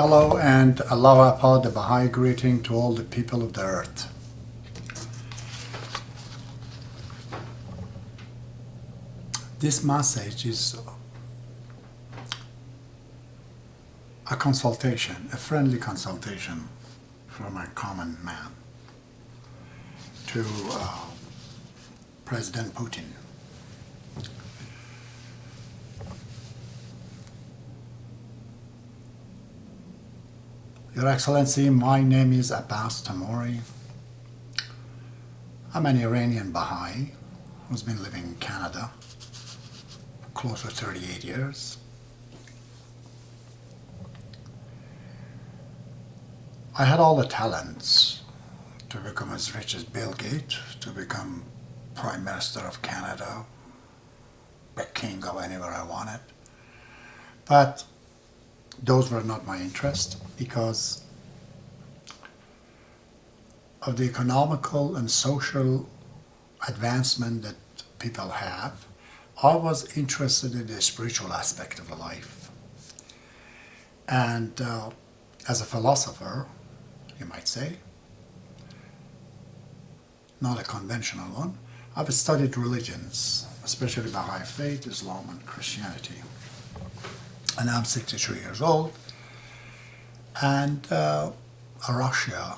Hello and Aloha, the Baha'i greeting to all the people of the earth. This message is a consultation, a friendly consultation from a common man to President Putin. Your Excellency, my name is Abbas Tamori. I'm an Iranian Baha'i who's been living in Canada for close to 38 years. I had all the talents to become as rich as Bill Gates, to become Prime Minister of Canada, the king of anywhere I wanted. But those were not my interest because of the economical and social advancement that people have. I was interested in the spiritual aspect of life. And as a philosopher, you might say, not a conventional one, I've studied religions, especially Baha'i faith, Islam, and Christianity. And I'm 63 years old, and Russia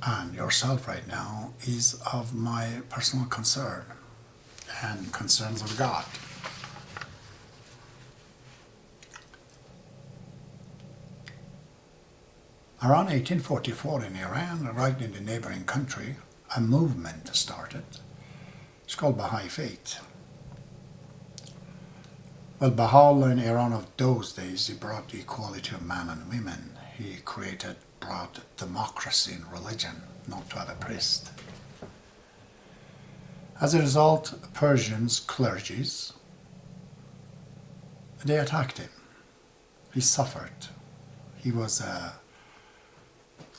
and yourself right now is of my personal concern and concerns of God. Around 1844 in Iran, right in the neighboring country, a movement started. It's called Baha'i faith. Well, Baha'u'llah in Iran of those days, he brought the equality of man and women. He brought democracy in religion, not to have a priest. As a result, Persians, clergies, they attacked him. He suffered. He was,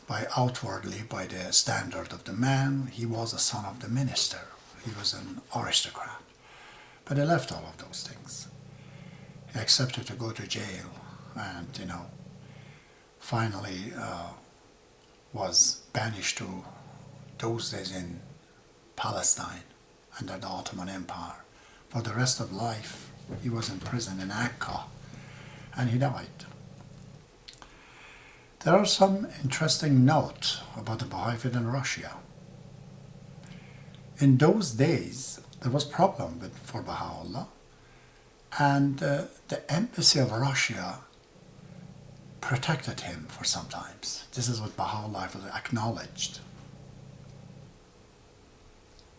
by the standard of the man, he was a son of the minister. He was an aristocrat. But he left all of those things. He accepted to go to jail and, finally was banished to those days in Palestine under the Ottoman Empire. For the rest of life, he was in prison in Akka, and he died. There are some interesting notes about the Baha'i faith in Russia. In those days, there was problem for Baha'u'llah, and the embassy of Russia protected him for some times. This is what Baha'u'llah was acknowledged.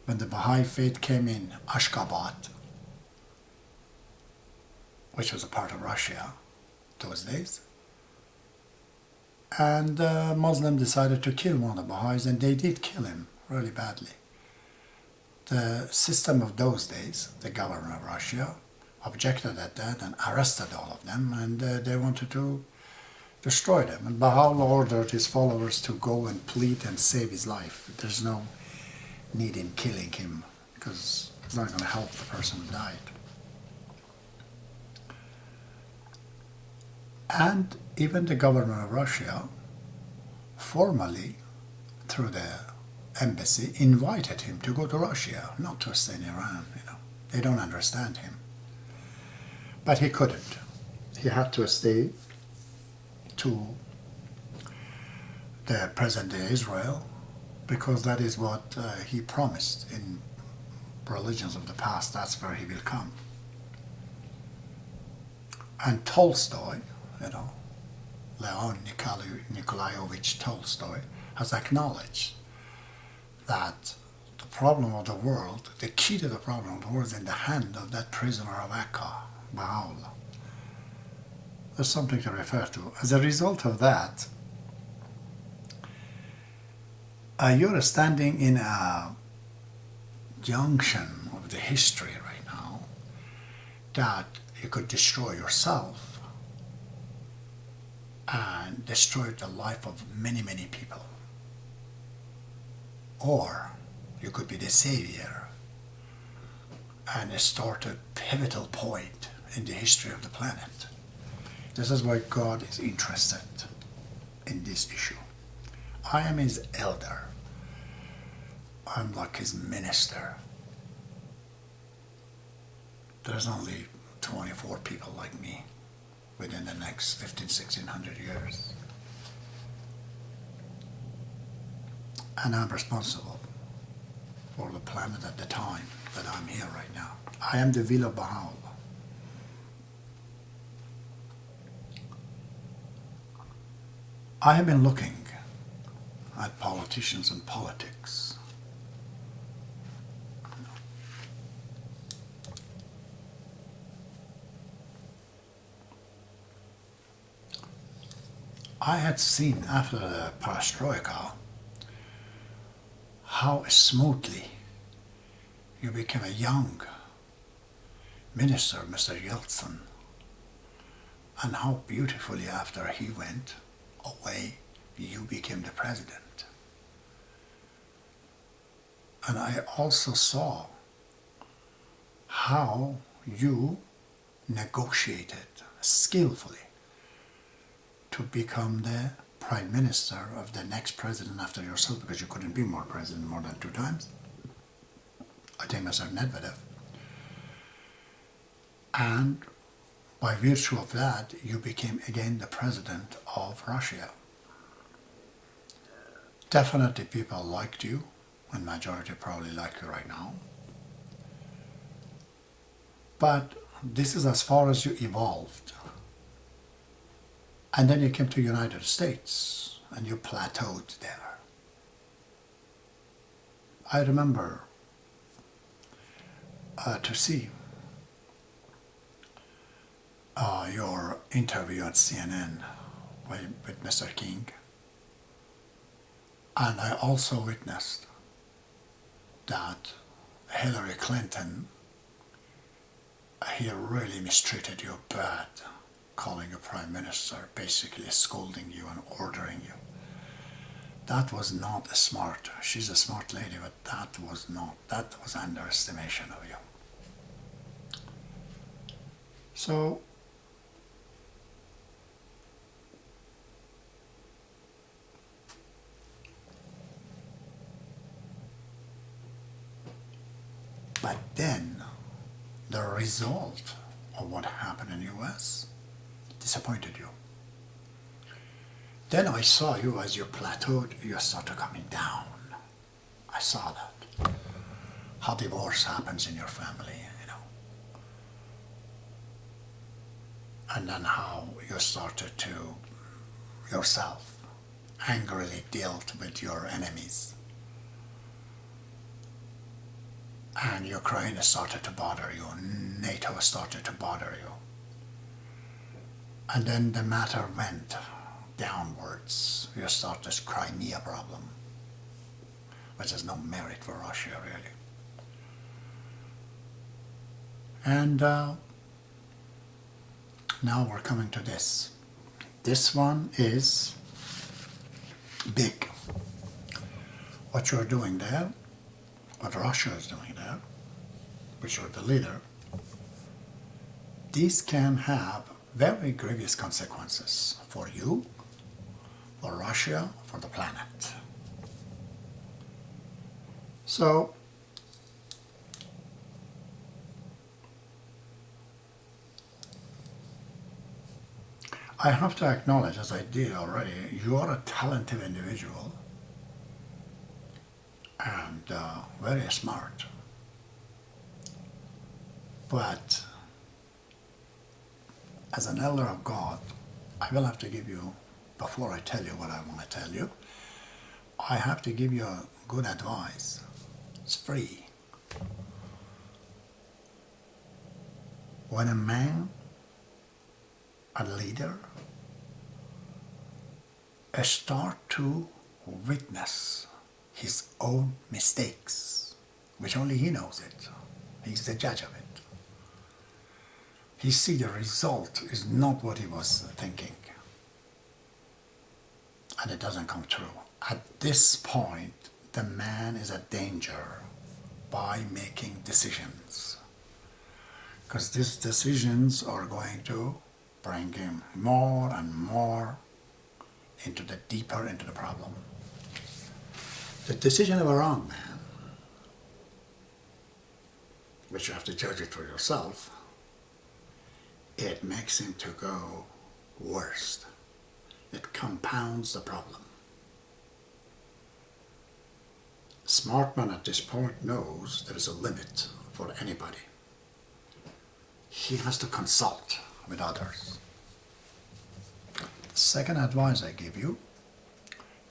When the Baha'i faith came in Ashgabat, which was a part of Russia those days, and Muslims decided to kill one of the Baha'is, and they did kill him really badly. The system of those days, the government of Russia, objected at that and arrested all of them, and they wanted to destroy them. And Baha'u'llah ordered his followers to go and plead and save his life. There's no need in killing him because it's not going to help the person who died. And even the government of Russia formally, through the embassy, invited him to go to Russia, not to stay in Iran. They don't understand him. But he couldn't. He had to stay to the present-day Israel because that is what he promised in religions of the past. That's where he will come. And Tolstoy, Leon Nikolaevich Tolstoy, has acknowledged that the problem of the world, the key to the problem of the world is in the hand of that prisoner of Akka, Baha'u'llah. There's something to refer to. As a result of that, you're standing in a junction of the history right now that you could destroy yourself and destroy the life of many, many people. Or you could be the savior and start a pivotal point in the history of the planet. This is why God is interested in this issue. I am his elder. I'm like his minister. There's only 24 people like me within the next 1600 years. And I'm responsible for the planet at the time that I'm here right now. I am the will of Baha'i. I have been looking at politicians and politics. I had seen after the perestroika how smoothly you became a young minister, Mr. Yeltsin, and how beautifully after he went away, you became the president. And I also saw how you negotiated skillfully to become the prime minister of the next president after yourself, because you couldn't be more president more than 2 times. I think Mr. Medvedev. And by virtue of that, you became again the president of Russia. Definitely people liked you, and majority probably like you right now. But this is as far as you evolved. And then you came to the United States, and you plateaued there. I remember to see your interview at CNN with Mr. King. And I also witnessed that Hillary Clinton, he really mistreated you bad, calling you prime minister, basically scolding you and ordering you. That was not smart. She's a smart lady, but that was underestimation of you. So but then the result of what happened in the US disappointed you. Then I saw you as you plateaued, you started coming down. I saw that. How divorce happens in your family, you know. And then how you started to yourself angrily dealt with your enemies. And Ukraine started to bother you, NATO started to bother you. And then the matter went downwards. You start this Crimea problem, which has no merit for Russia, really. And now we're coming to this. This one is big. What you're doing there, what Russia is doing there, which you're the leader, these can have very grievous consequences for you, for Russia, for the planet. So, I have to acknowledge, as I did already, you are a talented individual and very smart. But as an elder of God, I will have to give you, before I tell you what I want to tell you, I have to give you a good advice. It's free. When a man, a leader, start to witness his own mistakes, which only he knows it, he's the judge of it. He see the result is not what he was thinking, and it doesn't come true. At this point, the man is a danger by making decisions, because these decisions are going to bring him more and more deeper into the problem. The decision of a wrong man, which you have to judge it for yourself, it makes him to go worse. It compounds the problem. Smart man at this point knows there is a limit for anybody. He has to consult with others. The second advice I give you,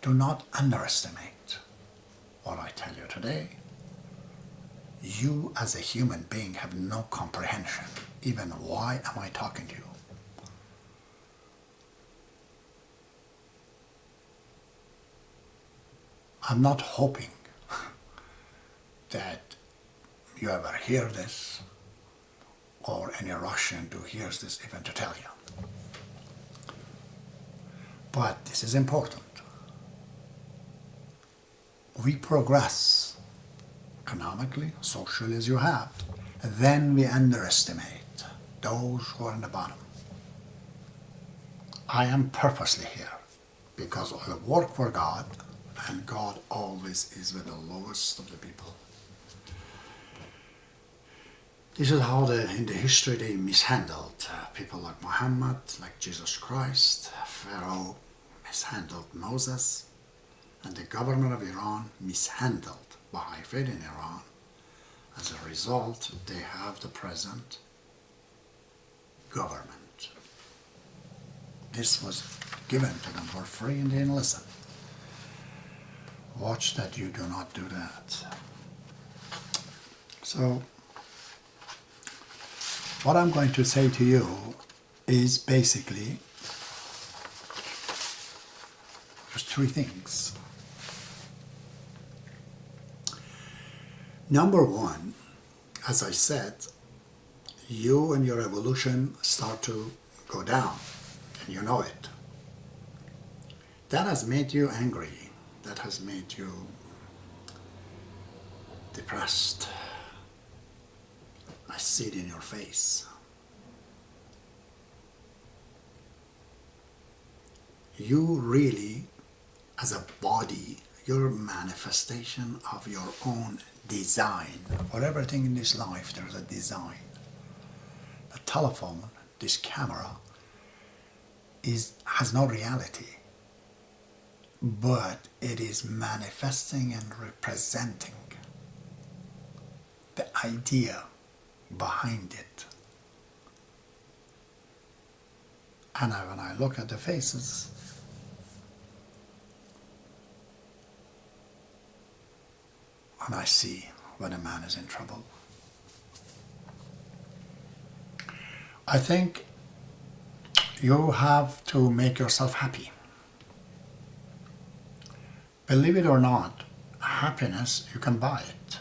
do not underestimate what I tell you today. You as a human being have no comprehension. Even why am I talking to you? I'm not hoping that you ever hear this or any Russian who hears this even to tell you. But this is important. We progress economically, socially as you have, and then we underestimate those who are in the bottom. I am purposely here because I work for God, and God always is with the lowest of the people. This is how in the history they mishandled people like Muhammad, like Jesus Christ. Pharaoh mishandled Moses, and the government of Iran mishandled Baha'i faith in Iran. As a result, they have the present government. This was given to them for free and they didn't listen. Watch that you do not do that. So, what I'm going to say to you is basically just three things. Number one, as I said, you and your evolution start to go down, and you know it. That has made you angry. That has made you depressed. I see it in your face. You really, as a body, you're a manifestation of your own design. For everything in this life, there's a design. The telephone, this camera, has no reality, but it is manifesting and representing the idea behind it. And when I look at the faces, and I see when a man is in trouble. I think you have to make yourself happy. Believe it or not, happiness, you can buy it.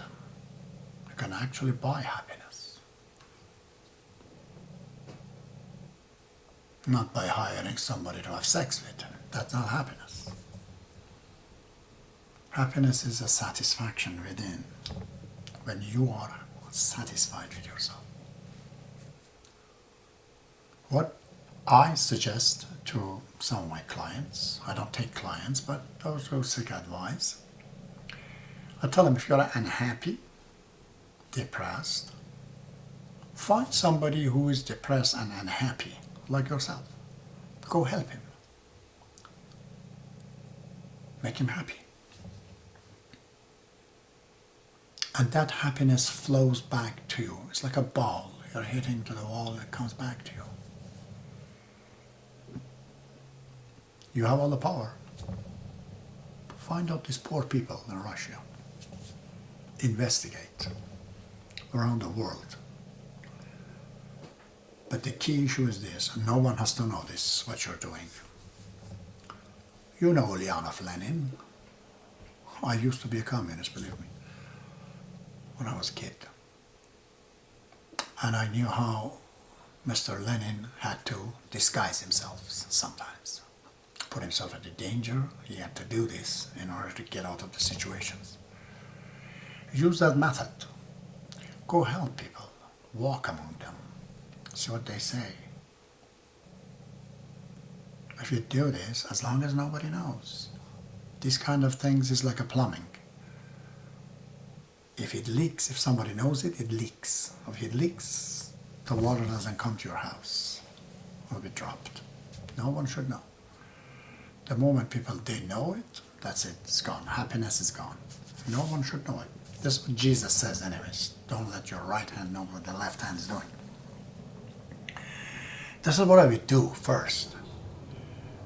You can actually buy happiness. Not by hiring somebody to have sex with. That's not happiness. Happiness is a satisfaction within, when you are satisfied with yourself. What I suggest to some of my clients, I don't take clients, but those who seek advice, I tell them if you're unhappy, depressed, find somebody who is depressed and unhappy, like yourself. Go help him. Make him happy. And that happiness flows back to you. It's like a ball. You're hitting to the wall and it comes back to you. You have all the power. Find out these poor people in Russia. Investigate around the world. But the key issue is this, and no one has to know this, what you're doing. You know Ulyanov Lenin. I used to be a communist, believe me, when I was a kid. And I knew how Mr. Lenin had to disguise himself sometimes. Put himself into danger. He had to do this in order to get out of the situations. Use that method. Go help people. Walk among them. See what they say. if you do this, as long as nobody knows. These kind of things is like a plumbing. If it leaks, if somebody knows it, it leaks. If it leaks, the water doesn't come to your house. It will be dropped. No one should know. The moment people, they know it, that's it, it's gone. Happiness is gone. No one should know it. That's what Jesus says anyways. Don't let your right hand know what the left hand is doing. This is what I would do first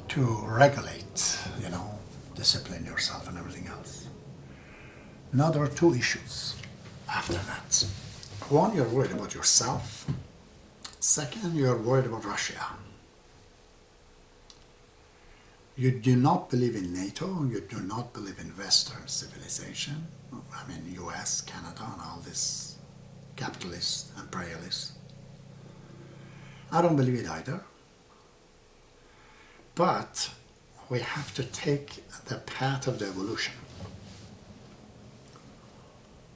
to regulate, discipline yourself and everything else. Now there are two issues after that. One, you're worried about yourself. Second, you're worried about Russia. You do not believe in NATO, you do not believe in Western civilization. I mean, US, Canada, and all this capitalist, imperialist. I don't believe it either. But we have to take the path of the evolution.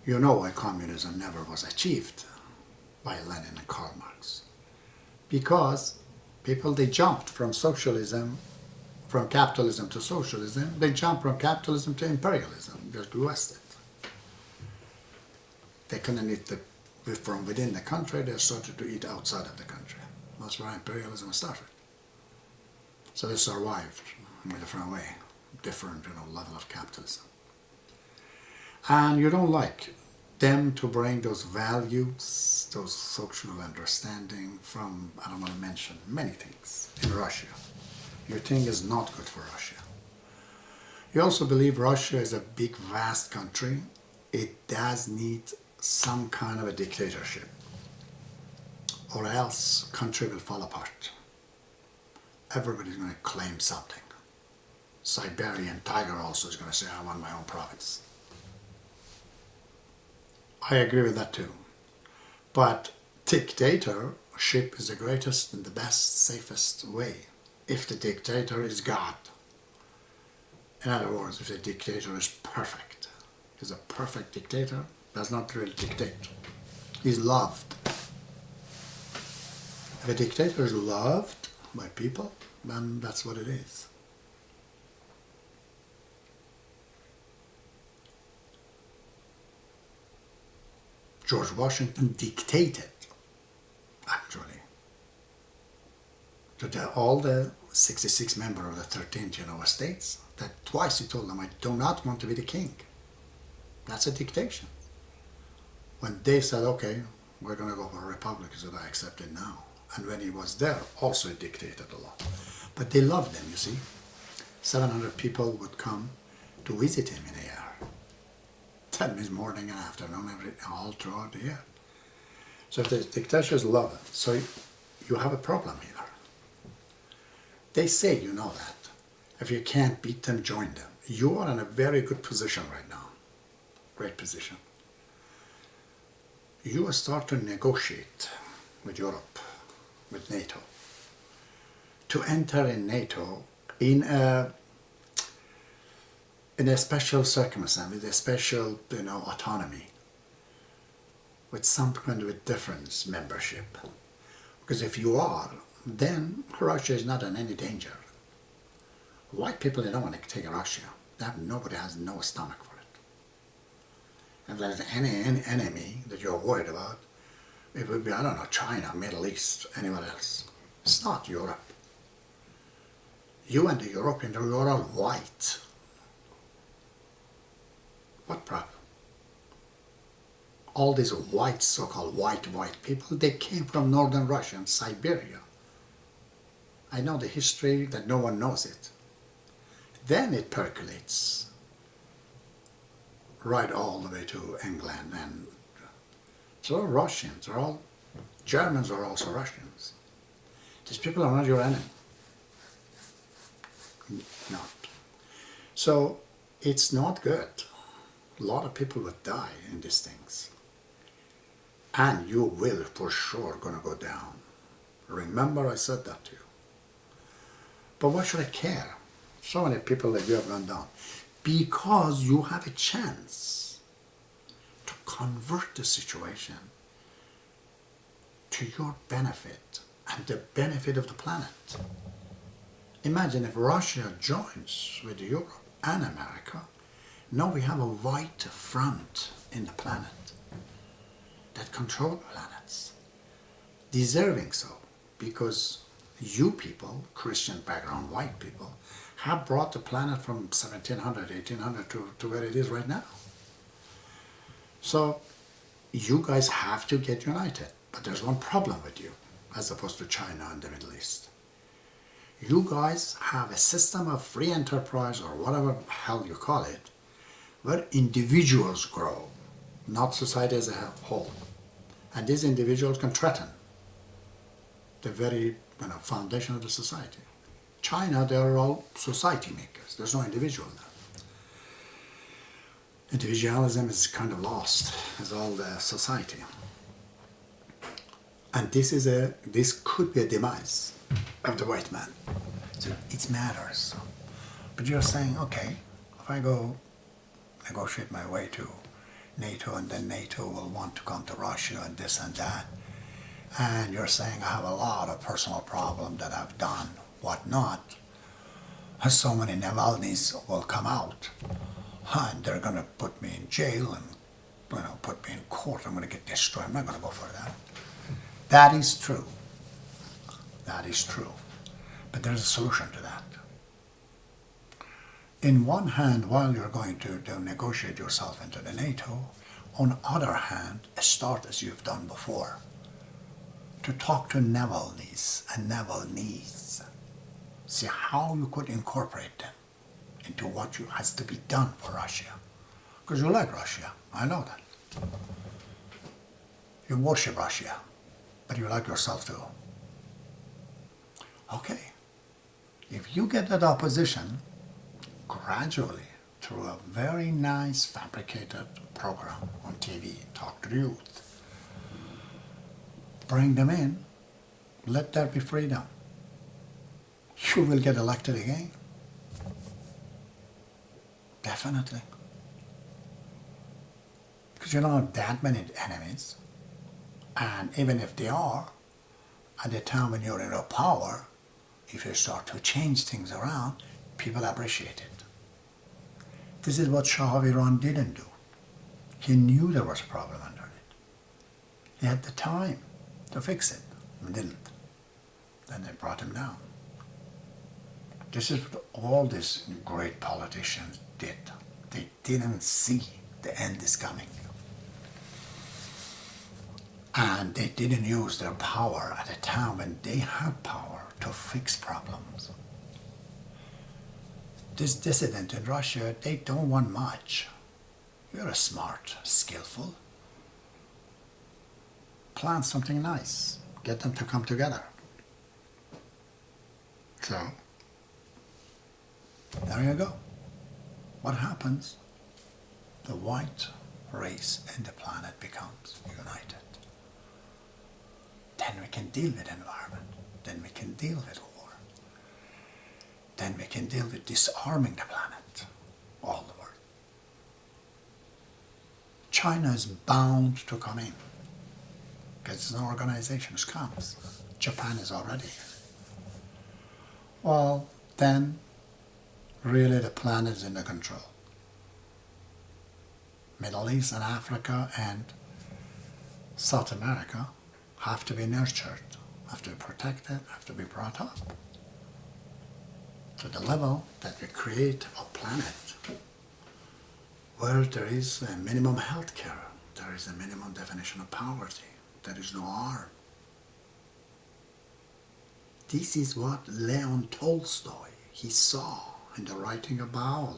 You know why communism never was achieved by Lenin and Karl Marx. Because people, they jumped from socialism, from capitalism to socialism. They jumped from capitalism to imperialism, just west it. They couldn't eat from within the country, they started to eat outside of the country. That's where imperialism started. So they survived in a different way, different level of capitalism. And you don't like them to bring those values, those social understanding from, I don't want to mention many things, in Russia. You think is not good for Russia. You also believe Russia is a big, vast country. It does need some kind of a dictatorship, or else country will fall apart. Everybody's going to claim something. Siberian tiger also is going to say, I want my own province. I agree with that too. But dictatorship is the greatest and the best, safest way. If the dictator is God. In other words, if the dictator is perfect. Because a perfect dictator does not really dictate. He's loved. If a dictator is loved by people, then that's what it is. George Washington dictated, actually, to all the 66 members of the 13th states, that twice he told them, I do not want to be the king. That's a dictation. When they said, okay, we're going to go for a republic, he said, I accept it now. And when he was there, also he dictated a lot. But they loved him, you see. 700 people would come to visit him in a year. 10 minutes morning and afternoon, all throughout the year. So if the dictators love it, so you have a problem here. They say you know that. If you can't beat them, join them. You are in a very good position right now. Great position. You start to negotiate with Europe, with NATO, to enter in NATO in a special circumstance, with a special, autonomy, with some kind of a difference membership. Because if you are, then Russia is not in any danger. White people, they don't want to take Russia. Nobody has no stomach for it. If there's any enemy that you're worried about, it would be, I don't know, China, Middle East, anyone else. It's not Europe. You and the Europeans, you're all white. What problem? All these white, so-called white people, they came from northern Russia and Siberia. I know the history that no one knows it. Then it percolates right all the way to England, and so are Russians, Germans are also Russians. These people are not your enemy. Not. So it's not good. A lot of people would die in these things. And you will for sure gonna go down. Remember I said that to you. But why should I care? So many people that you have gone down. Because you have a chance to convert the situation to your benefit and the benefit of the planet. Imagine if Russia joins with Europe and America. Now we have a white front in the planet that control planets. Deserving so, because you people, Christian background white people, have brought the planet from 1700, 1800 to where it is right now. So you guys have to get united. But there's one problem with you, as opposed to China and the Middle East. You guys have a system of free enterprise, or whatever hell you call it, where individuals grow, not society as a whole. And these individuals can threaten the very foundation of the society. China, they are all society makers. There's no individual now. Individualism is kind of lost as all the society. And this could be a demise of the white man. So it matters. But you're saying, okay, if I go negotiate my way to NATO, and then NATO will want to come to Russia and this and that, and you're saying I have a lot of personal problems that I've done, whatnot, so many Navalny's will come out, and they're going to put me in jail and put me in court. I'm going to get destroyed. I'm not going to go for that. That is true. That is true. But there's a solution to that. In one hand, while you're going to negotiate yourself into the NATO, on the other hand, start as you've done before, to talk to Navalny's and Navalny's. See how you could incorporate them into what has to be done for Russia. Because you like Russia, I know that. You worship Russia, but you like yourself too. Okay, if you get that opposition, gradually, through a very nice fabricated program on TV, talk to the youth, bring them in, let there be freedom. You will get elected again. Definitely. Because you don't have that many enemies. And even if they are, at the time when you're in a power, if you start to change things around, people appreciate it. This is what Shah of Iran didn't do. He knew there was a problem under it. He had the time to fix it, and didn't. Then they brought him down. This is what all these great politicians did. They didn't see the end is coming. And they didn't use their power at a time when they had power to fix problems. This dissident in Russia, they don't want much. You're a smart, skillful. Plan something nice. Get them to come together. So, there you go. What happens? The white race in the planet becomes united. Then we can deal with environment. Then we can deal with war. Then we can deal with disarming the planet, all the world. China is bound to come in, because it's an organization which comes. Japan is already here. Well, then, really the planet is under control. Middle East and Africa and South America have to be nurtured, have to be protected, have to be brought up to the level that we create a planet where there is a minimum health care, there is a minimum definition of poverty, there is no harm. This is what Leon Tolstoy, he saw in the writing of Baha'i.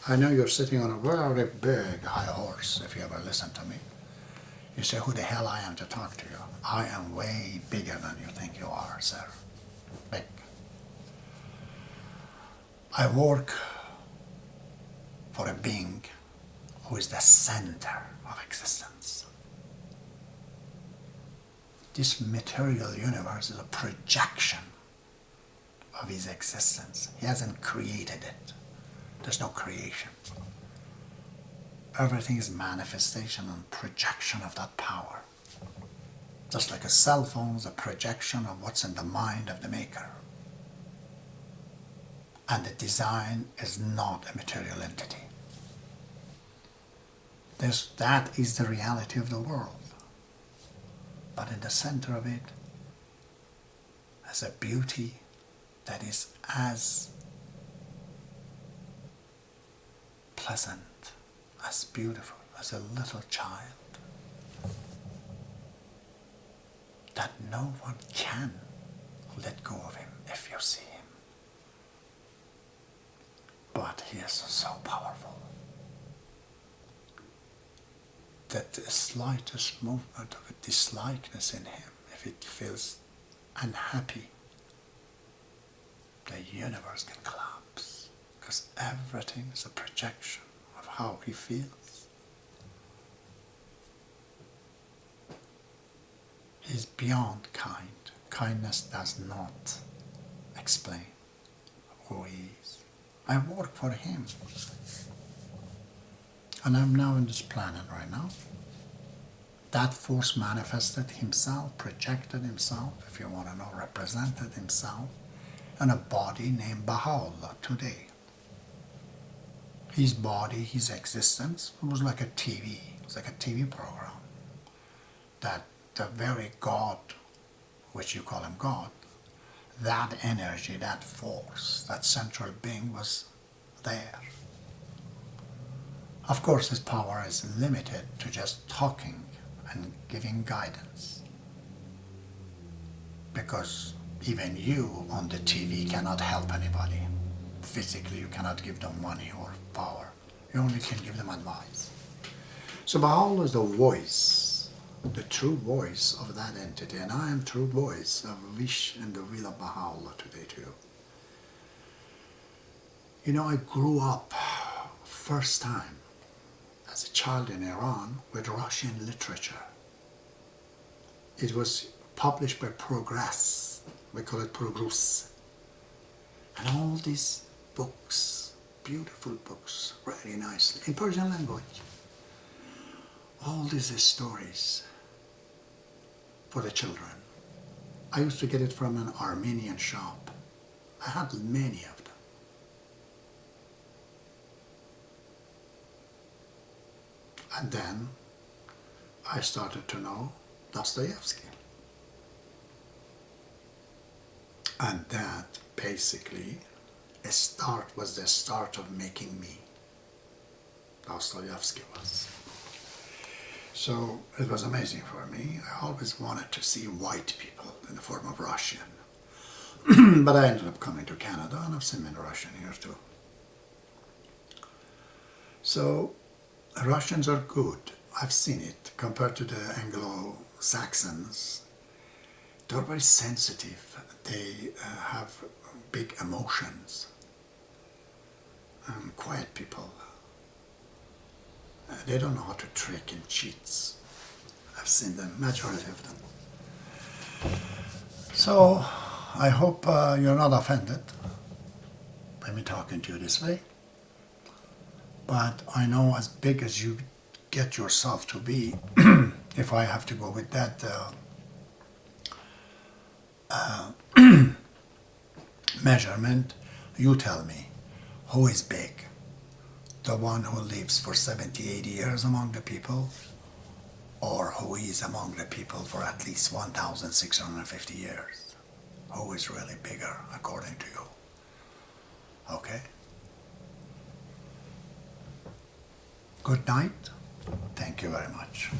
I know you're sitting on a very big high horse, if you ever listen to me. You say, who the hell I am to talk to you? I am way bigger than you think you are, sir. Big. I work for a being who is the center of existence. This material universe is a projection of his existence. He hasn't created it. There's no creation. Everything is manifestation and projection of that power. Just like a cell phone is a projection of what's in the mind of the maker. And the design is not a material entity. That is the reality of the world. But in the center of it is a beauty that is as pleasant, as beautiful as a little child, that no one can let go of him if you see him. But he is so powerful that the slightest movement of a dislikeness in him, if it feels unhappy, the universe can collapse, because everything is a projection of how he feels. He's beyond kind. Kindness does not explain who he is. I work for him. And I'm now on this planet right now. That force manifested himself, projected himself, if you want to know, represented himself in a body named Baha'u'llah today. His body, his existence, it was like a TV. It was like a TV program. That the very God, which you call him God, that energy, that force, that central being was there. Of course, his power is limited to just talking and giving guidance. Because even you on the TV cannot help anybody. Physically, you cannot give them money or power. You only can give them advice. So Baha'u'llah is the voice, the true voice of that entity. And I am true voice of wish and the will of Baha'u'llah today too. You know, I grew up first time as a child in Iran with Russian literature. It was published by Progress. We call it Progress. And all these books, beautiful books, very nicely, in Persian language. All these stories for the children. I used to get it from an Armenian shop. I had many of them. And then I started to know Dostoevsky. And that basically was the start of making me. Dostoevsky was. So it was amazing for me. I always wanted to see white people in the form of Russian. But I ended up coming to Canada and I've seen many Russian here too. So Russians are good. I've seen it compared to the Anglo-Saxons. They're very sensitive. They have big emotions. Quiet people. They don't know how to trick and cheat. I've seen the majority of them. So I hope you're not offended by me talking to you this way. But I know as big as you get yourself to be, if I have to go with that measurement, you tell me, who is big? The one who lives for 70, 80 years among the people, or who is among the people for at least 1,650 years? Who is really bigger, according to you? Okay? Good night. Thank you very much.